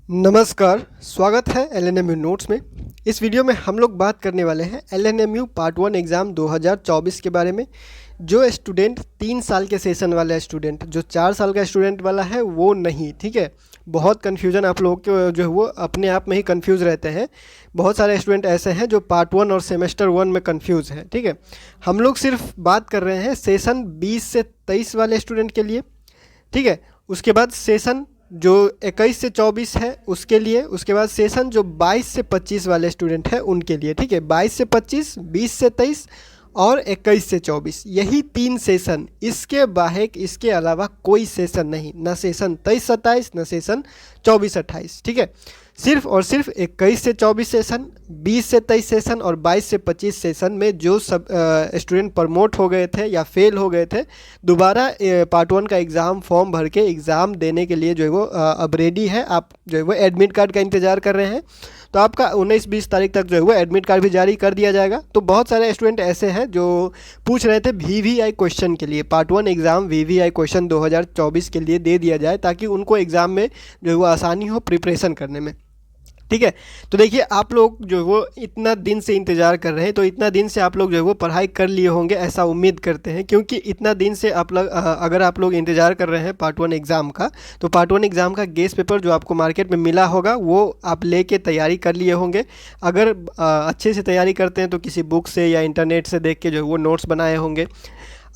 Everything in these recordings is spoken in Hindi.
नमस्कार, स्वागत है एलएनएमयू नोट्स में। इस वीडियो में हम लोग बात करने वाले हैं एलएनएमयू पार्ट 1 एग्ज़ाम 2024 के बारे में। जो स्टूडेंट 3 साल के सेशन वाला स्टूडेंट, जो 4 साल का स्टूडेंट वाला है वो नहीं, ठीक है। बहुत कन्फ्यूजन आप लोगों के जो है वो अपने आप में ही कन्फ्यूज़ रहते हैं। बहुत सारे स्टूडेंट ऐसे हैं जो पार्ट 1 और सेमेस्टर 1 में कन्फ्यूज़ हैं, ठीक है। हम लोग सिर्फ बात कर रहे हैं सेशन 20 से 23 वाले स्टूडेंट के लिए, ठीक है। उसके बाद सेशन जो 21 से 24 है उसके लिए, उसके बाद सेशन जो 22 से 25 वाले स्टूडेंट हैं उनके लिए, ठीक है। 22 से 25, 20 से 23 और 21 से 24, यही 3 सेशन। इसके बाहेक, इसके अलावा कोई सेशन नहीं, ना सेशन 23-27, ना सेशन 24-28, ठीक है। सिर्फ और सिर्फ 21 से 24 सेशन, 20 से 23 सेशन और 22 से 25 सेशन में जो सब स्टूडेंट प्रमोट हो गए थे या फेल हो गए थे, दोबारा पार्ट 1 का एग्ज़ाम फॉर्म भर के एग्ज़ाम देने के लिए जो है वो अब रेडी है। आप जो है वो एडमिट कार्ड का इंतज़ार कर रहे हैं, तो आपका 19-20 तारीख तक जो है वो एडमिट कार्ड भी जारी कर दिया जाएगा। तो बहुत सारे स्टूडेंट ऐसे हैं जो पूछ रहे थे वीवीआई क्वेश्चन के लिए, पार्ट 1 एग्ज़ाम वीवीआई क्वेश्चन 2024 के लिए दे दिया जाए ताकि उनको एग्ज़ाम में जो है वो आसानी हो प्रिपरेशन करने में, ठीक है। तो देखिए, आप लोग जो है वो इतना दिन से इंतज़ार कर रहे हैं, तो इतना दिन से आप लोग जो है वो पढ़ाई कर लिए होंगे, ऐसा उम्मीद करते हैं। क्योंकि इतना दिन से आप लोग अगर आप लोग इंतज़ार कर रहे हैं पार्ट 1 एग्ज़ाम का, तो पार्ट 1 एग्ज़ाम का गेस पेपर जो आपको मार्केट में मिला होगा वो आप लेके तैयारी कर लिए होंगे। अगर अच्छे से तैयारी करते हैं तो किसी बुक से या इंटरनेट से देख के जो है वो नोट्स बनाए होंगे।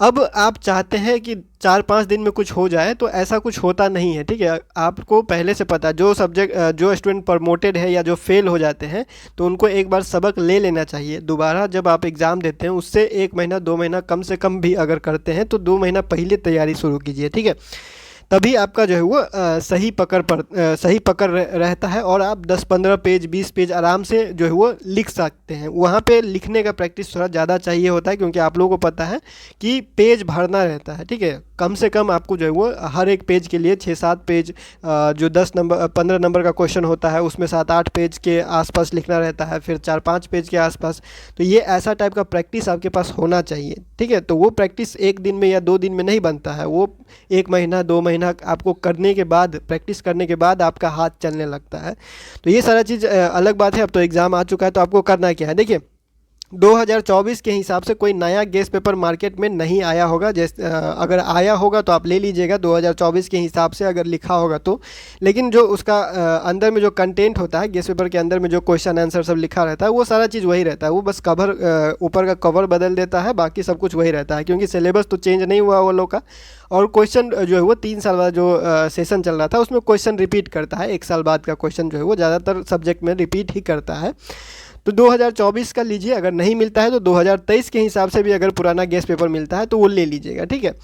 अब आप चाहते हैं कि 4-5 दिन में कुछ हो जाए, तो ऐसा कुछ होता नहीं है, ठीक है। आपको पहले से पता, जो जो स्टूडेंट प्रमोटेड है या जो फेल हो जाते हैं, तो उनको एक बार सबक ले लेना चाहिए। दोबारा जब आप एग्ज़ाम देते हैं उससे 1 महीना 2 महीना कम से कम भी अगर करते हैं तो 2 महीना पहले तैयारी शुरू कीजिए, ठीक है। तभी आपका जो है वो सही पकड़ रहता है और आप 10-15 पेज 20 पेज आराम से जो है वो लिख सकते हैं। वहाँ पे लिखने का प्रैक्टिस थोड़ा ज़्यादा चाहिए होता है, क्योंकि आप लोगों को पता है कि पेज भरना रहता है, ठीक है। कम से कम आपको जो है वो हर एक पेज के लिए 6-7 पेज, जो 15 नंबर का क्वेश्चन होता है उसमें 7-8 पेज के आसपास लिखना रहता है, फिर 4-5 पेज के आसपास। तो ये ऐसा टाइप का प्रैक्टिस आपके पास होना चाहिए, ठीक है। तो वो प्रैक्टिस 1 दिन में या 2 दिन में नहीं बनता है, वो 1 महीना 2 महीना आपको करने के बाद, प्रैक्टिस करने के बाद आपका हाथ चलने लगता है। तो ये सारा चीज़ अलग बात है। अब तो एग्ज़ाम आ चुका है, तो आपको करना क्या है, देखिए 2024 के हिसाब से कोई नया गेस पेपर मार्केट में नहीं आया होगा। जैसे अगर आया होगा तो आप ले लीजिएगा 2024 के हिसाब से अगर लिखा होगा तो। लेकिन जो उसका अंदर में जो कंटेंट होता है, गेस पेपर के अंदर में जो क्वेश्चन आंसर सब लिखा रहता है, वो सारा चीज़ वही रहता है। वो बस कवर, ऊपर का कवर बदल देता है, बाकी सब कुछ वही रहता है, क्योंकि सिलेबस तो चेंज नहीं हुआ वो लोग का। और क्वेश्चन जो है वो 3 साल वाला जो सेशन चल रहा था उसमें क्वेश्चन रिपीट करता है। 1 साल बाद का क्वेश्चन जो है वो ज़्यादातर सब्जेक्ट में रिपीट ही करता है। तो 2024 का लीजिए, अगर नहीं मिलता है तो 2023 के हिसाब से भी अगर पुराना गेस पेपर मिलता है तो वो ले लीजिएगा, ठीक है।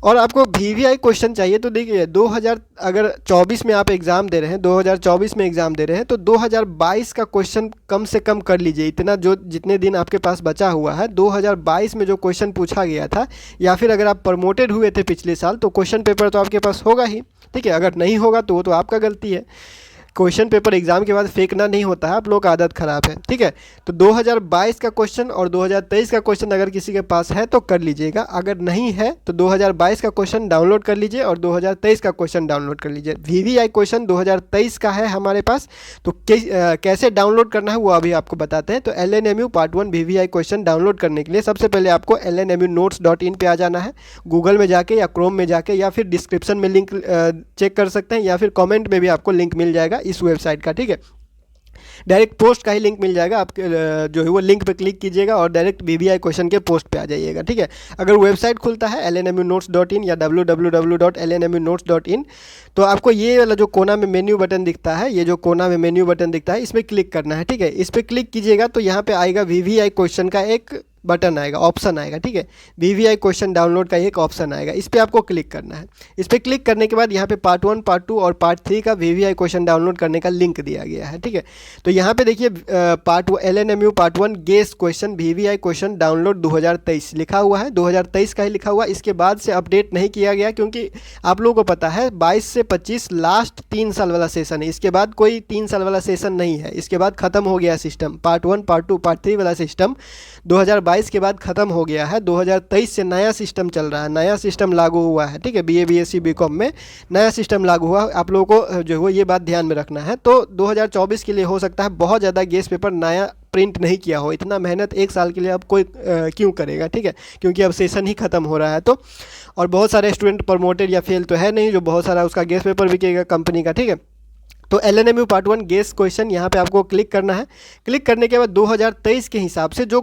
और आपको वीवीआई क्वेश्चन चाहिए तो देखिए, 2024 में आप एग्ज़ाम दे रहे हैं, 2024 में एग्ज़ाम दे रहे हैं, तो 2022 का क्वेश्चन कम से कम कर लीजिए। इतना जो जितने दिन आपके पास बचा हुआ है, 2022 में जो क्वेश्चन पूछा गया था, या फिर अगर आप प्रमोटेड हुए थे पिछले साल तो क्वेश्चन पेपर तो आपके पास होगा ही, ठीक है। अगर नहीं होगा तो वो तो आपका गलती है। क्वेश्चन पेपर एग्जाम के बाद फेंकना नहीं होता है, आप लोग का आदत ख़राब है, ठीक है। तो 2022 का क्वेश्चन और 2023 का क्वेश्चन अगर किसी के पास है तो कर लीजिएगा। अगर नहीं है तो 2022 का क्वेश्चन डाउनलोड कर लीजिए और 2023 का क्वेश्चन डाउनलोड कर लीजिए। वीवीआई क्वेश्चन 2023 का है हमारे पास, तो कैसे डाउनलोड करना है वो अभी आपको बताते हैं। तो LNMU part 1 VVI question download करने के लिए सबसे पहले आपको lnmunotes.in पे आ जाना है, गूगल में जाके या क्रोम में जाके, या फिर डिस्क्रिप्शन में लिंक चेक कर सकते हैं, या फिर कमेंट में भी आपको लिंक मिल जाएगा इस वेबसाइट का, ठीक है। डायरेक्ट पोस्ट का ही लिंक मिल जाएगा, आप जो है वो लिंक पे क्लिक कीजिएगा और डायरेक्ट वीवीआई क्वेश्चन के पोस्ट पे आ जाइएगा, ठीक है। अगर वेबसाइट खुलता है lnmunotes.in या www.lnmunotes.in, तो आपको ये वाला जो कोना में मेन्यू बटन दिखता है, ये जो कोना में मेन्यू बटन दिखता है, इसमें क्लिक करना है, ठीक है। इस पर क्लिक कीजिएगा तो यहाँ पे आएगा वीवीआई क्वेश्चन का एक बटन आएगा, ऑप्शन आएगा, ठीक है। वीवीआई क्वेश्चन डाउनलोड का एक ऑप्शन आएगा, इस पर आपको क्लिक करना है। इस पर क्लिक करने के बाद यहाँ पे पार्ट 1, पार्ट 2 और पार्ट 3 का वीवीआई क्वेश्चन डाउनलोड करने का लिंक दिया गया है, ठीक है। तो यहाँ पे देखिए part LNMU part 1 guess question VVI question download 2023 लिखा हुआ है, 2023 का ही लिखा हुआ। इसके बाद से अपडेट नहीं किया गया, क्योंकि आप लोगों को पता है 22 से 25 लास्ट 3 साल वाला सेशन है। इसके बाद कोई 3 साल वाला सेशन नहीं है, इसके बाद ख़त्म हो गया सिस्टम। पार्ट 1, पार्ट 2, पार्ट 3 वाला सिस्टम 2022 2022 के बाद ख़त्म हो गया है। 2023 से नया सिस्टम चल रहा है, नया सिस्टम लागू हुआ है, ठीक है। बीए बीएससी बीकॉम में नया सिस्टम लागू हुआ, आप लोगों को जो है ये बात ध्यान में रखना है। तो 2024 के लिए हो सकता है बहुत ज़्यादा गेस्ट पेपर नया प्रिंट नहीं किया हो। इतना मेहनत एक साल के लिए अब कोई क्यों करेगा, ठीक है, क्योंकि अब सेशन ही ख़त्म हो रहा है। तो और बहुत सारे स्टूडेंट प्रमोटेड या फेल तो है नहीं, जो बहुत सारा उसका गेस्ट पेपर बिकेगा कंपनी का, ठीक है। तो LNMU पार्ट 1 गेस क्वेश्चन यहाँ पे आपको क्लिक करना है। क्लिक करने के बाद 2023 के हिसाब से जो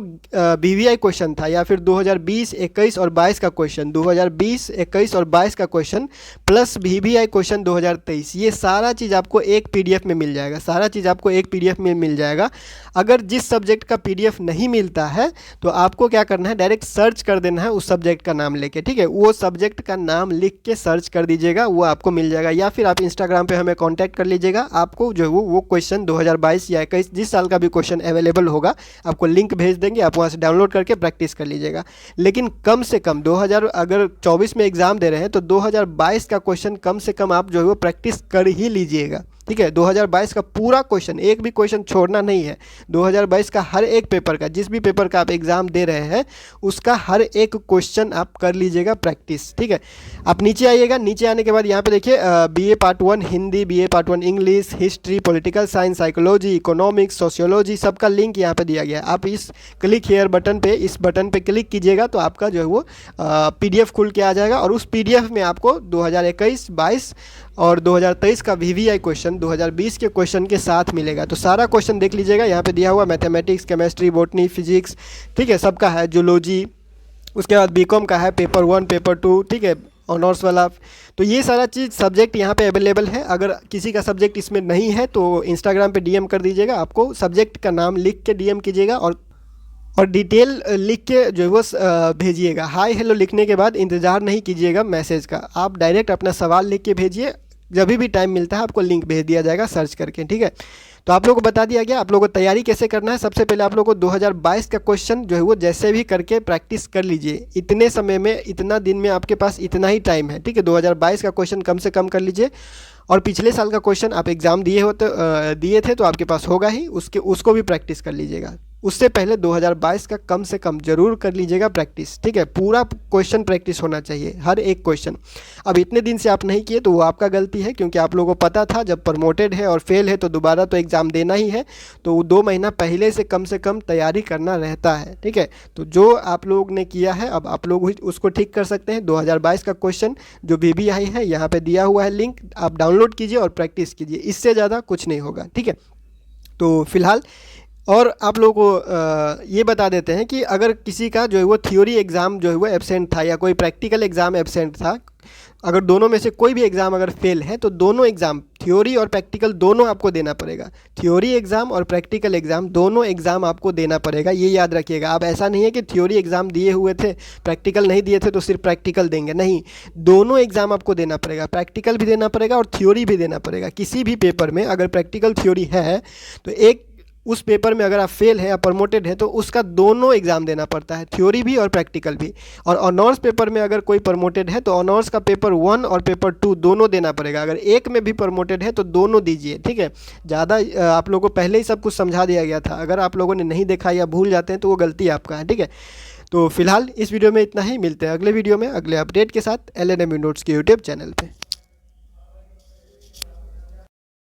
BVI क्वेश्चन था, या फिर 2020, 21 और 22 का क्वेश्चन, 2020, 21 और 22 का क्वेश्चन प्लस BVI क्वेश्चन 2023, ये सारा चीज़ आपको एक PDF में मिल जाएगा। सारा चीज़ आपको एक PDF में मिल जाएगा। अगर जिस सब्जेक्ट का PDF नहीं मिलता है तो आपको क्या करना है, डायरेक्ट सर्च कर देना है उस सब्जेक्ट का नाम लेके, ठीक है। वो सब्जेक्ट का नाम लिख के सर्च कर दीजिएगा, वो आपको मिल जाएगा। या फिर आप इंस्टाग्राम पे हमें कांटेक्ट कर लीजिएगा, आपको जो है वो क्वेश्चन 2022 या 21 जिस साल का भी क्वेश्चन अवेलेबल होगा आपको लिंक भेज देंगे, आप वहाँ से डाउनलोड करके प्रैक्टिस कर लीजिएगा। लेकिन कम से कम 2024 में एग्ज़ाम दे रहे हैं तो 2022 का क्वेश्चन कम से कम आप जो है वो प्रैक्टिस कर ही लीजिएगा, ठीक है। 2022 का पूरा क्वेश्चन, एक भी क्वेश्चन छोड़ना नहीं है। 2022 का हर एक पेपर का, जिस भी पेपर का आप एग्ज़ाम दे रहे हैं उसका हर एक क्वेश्चन आप कर लीजिएगा प्रैक्टिस, ठीक है। आप नीचे आइएगा, नीचे आने के बाद यहाँ पे देखिए BA part 1 Hindi, BA part 1 English, history, political science, psychology, economics, sociology, सबका लिंक यहाँ पे दिया गया है। आप इस क्लिक हेयर बटन पे, इस बटन पे क्लिक कीजिएगा तो आपका जो है वो PDF खुल के आ जाएगा, और उस PDF में आपको 2021, 22 और 2023 का VVI क्वेश्चन 2020 के क्वेश्चन के साथ मिलेगा। तो सारा क्वेश्चन देख लीजिएगा, यहाँ पे दिया हुआ मैथमेटिक्स, केमिस्ट्री, बॉटनी, फिजिक्स, ठीक है, सबका है। जूलॉजी, उसके बाद बीकॉम का है पेपर 1, पेपर 2, ठीक है, ऑनर्स वाला। तो ये सारा चीज़ सब्जेक्ट यहाँ पे अवेलेबल है। अगर किसी का सब्जेक्ट इसमें नहीं है तो इंस्टाग्राम पे DM कर दीजिएगा, आपको सब्जेक्ट का नाम लिख के DM कीजिएगा और डिटेल लिख के जो है वो भेजिएगा। हाय हेलो लिखने के बाद इंतज़ार नहीं कीजिएगा मैसेज का, आप डायरेक्ट अपना सवाल लिख के भेजिए। जब भी टाइम मिलता है आपको लिंक भेज दिया जाएगा सर्च करके, ठीक है। तो आप लोगों को बता दिया गया, आप लोगों को तैयारी कैसे करना है। सबसे पहले आप लोगों को 2022 का क्वेश्चन जो है वो जैसे भी करके प्रैक्टिस कर लीजिए। इतने समय में, इतना दिन में आपके पास इतना ही टाइम है, ठीक है। 2022 का क्वेश्चन कम से कम कर लीजिए, और पिछले साल का क्वेश्चन आप एग्ज़ाम दिए थे तो आपके पास होगा ही, उसको भी प्रैक्टिस कर लीजिएगा। उससे पहले 2022 का कम से कम जरूर कर लीजिएगा प्रैक्टिस, ठीक है। पूरा क्वेश्चन प्रैक्टिस होना चाहिए, हर एक क्वेश्चन। अब इतने दिन से आप नहीं किए तो वो आपका गलती है, क्योंकि आप लोगों को पता था जब प्रमोटेड है और फेल है तो दोबारा तो एग्ज़ाम देना ही है, तो 2 महीना पहले से कम तैयारी करना रहता है, ठीक है। तो जो आप लोग ने किया है अब आप लोग उसको ठीक कर सकते हैं। 2022 का क्वेश्चन जो BVI है यहाँ पर दिया हुआ है लिंक, आप डाउनलोड कीजिए और प्रैक्टिस कीजिए, इससे ज़्यादा कुछ नहीं होगा, ठीक है। तो फिलहाल और आप लोगों को ये बता देते हैं कि अगर किसी का जो है वो थ्योरी एग्ज़ाम जो है वो एब्सेंट था या कोई प्रैक्टिकल एग्ज़ाम एब्सेंट था, अगर दोनों में से कोई भी एग्ज़ाम अगर फेल है तो दोनों एग्ज़ाम, थ्योरी और प्रैक्टिकल दोनों आपको देना पड़ेगा। थ्योरी एग्ज़ाम और प्रैक्टिकल एग्ज़ाम दोनों एग्ज़ाम आपको देना पड़ेगा, ये याद रखिएगा। आप ऐसा नहीं है कि थ्योरी एग्ज़ाम दिए हुए थे, प्रैक्टिकल नहीं दिए थे तो सिर्फ प्रैक्टिकल देंगे, नहीं, दोनों एग्ज़ाम आपको देना पड़ेगा। प्रैक्टिकल भी देना पड़ेगा और थ्योरी भी देना पड़ेगा। किसी भी पेपर में अगर प्रैक्टिकल थ्योरी है तो एक उस पेपर में अगर आप फेल है या प्रमोटेड है तो उसका दोनों एग्ज़ाम देना पड़ता है, थ्योरी भी और प्रैक्टिकल भी। और ऑनर्स पेपर में अगर कोई प्रमोटेड है तो ऑनर्स का पेपर 1 और पेपर 2 दोनों देना पड़ेगा। अगर एक में भी प्रमोटेड है तो दोनों दीजिए, ठीक है। ज़्यादा आप लोगों को पहले ही सब कुछ समझा दिया गया था, अगर आप लोगों ने नहीं देखा या भूल जाते हैं तो वो गलती आपका है, ठीक है। तो फिलहाल इस वीडियो में इतना ही, मिलते हैं अगले वीडियो में अगले अपडेट के साथ LNMU नोट्स के यूट्यूब चैनल पर।